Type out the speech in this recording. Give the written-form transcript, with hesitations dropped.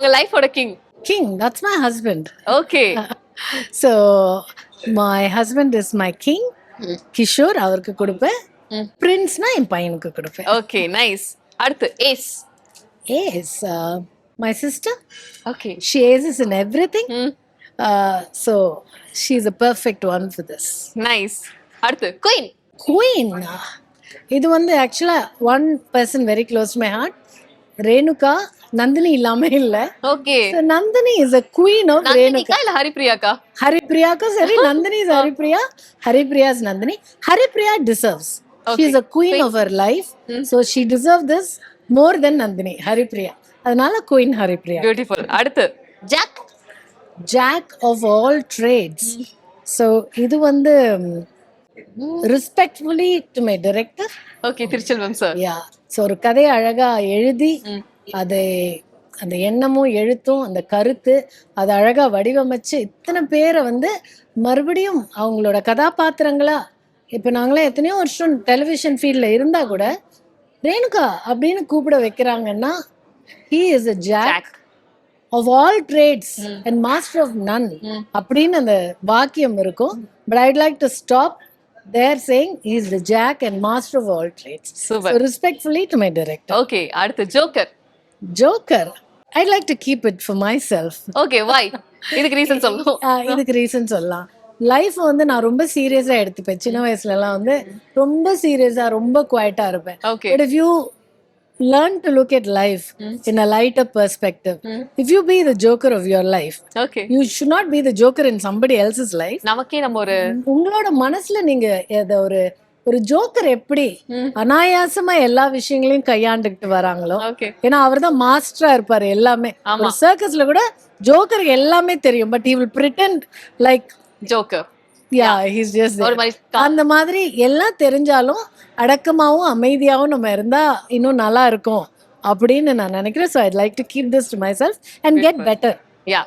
உங்க லைஃபோட king. King, that's my husband. Okay. So my husband is my king. Kishore அவருக்கு கொடுப்பேன். பிரின்ஸ்னா என் பையனுக்கு கொடுப்பேன். Okay nice. அடுத்து ace. Yes, my sister. Okay. She aces in everything. So she's a perfect one for this. Nice. அடுத்து queen. Queen. இது வந்து ஆக்சுவலா one person very close to my heart. Renuka. Nandini இல்லாம இல்ல. Okay. So Nandini is a queen of Renuka. நந்தினிகா இல்ல ஹரிப்ரியாக்கா? Haripriya சரி, Nandini is Haripriya. Haripriya is Nandini. Haripriya deserves. She is a queen of her life. So she deserves this more than Nandini. Haripriya. அதனால queen Haripriya. Beautiful. அடுத்து jack. Jack of all trades. So இது வந்து respectfully to my director. Okay Thiruchelvam sir. Yeah. So ஒரு கதையை அழகா எழுதி அதை அந்த எண்ணமும் எழுத்தும் அந்த கருத்து அதை அழகா வடிவமைச்சு இத்தனை பேரை வந்து மறுபடியும் அவங்களோட கதாபாத்திரங்களா இப்போ நாங்களே எத்தனையோ வருஷம் டெலிவிஷன் ஃபீல்டில் இருந்தா கூட ரேணுகா அப்படின்னு கூப்பிட வைக்கிறாங்கன்னா he is a Jack of all trades and master of none அப்படின்னு அந்த வாக்கியம் இருக்கும். But I'd like to stop there saying he is the Jack and master of all trades. Super. So respectfully to my director. Okay. அடுத்து joker. Joker, I'd like to keep it for myself. Okay why? இதுக்கு reason சொல்லுவோம். இதுக்கு reason சொல்லலாம். Life வந்து நான் ரொம்ப சீரியஸா எடுத்துப்பேன். சின்ன வயசுல எல்லாம் வந்து ரொம்ப சீரியஸா ரொம்ப குவைட்டா இருப்பேன். Okay. But if you learn to look at life in a lighter perspective, if you be the joker of your life, okay. you should not be the joker in somebody else's life. நமக்கே நம்ம ஒரு உங்களோட மனசுல நீங்க ஒரு ஒரு joker எப்படி அனாயாசமா எல்லா விஷயங்களையும் கையாண்டுகிட்டு வராங்களோ, ஓகே. ஏன்னா அவர் தான் மாஸ்டரா இருப்பாரு எல்லாமே. ஒரு சர்க்கஸ்ல கூட ஜோக்கருக்கு எல்லாமே தெரியும், but he will pretend like joker. yeah he's just there. ஒரு மாதிரி அந்த மாதிரி எல்லாம் தெரிஞ்சாலும் அடக்கமாவும் அமைதியாவும் நம்ம இருந்தா இன்னும் நல்லா இருக்கும் அப்படின்னு நான் நினைக்கிறேன். So I'd like to keep this to myself and get better. Yeah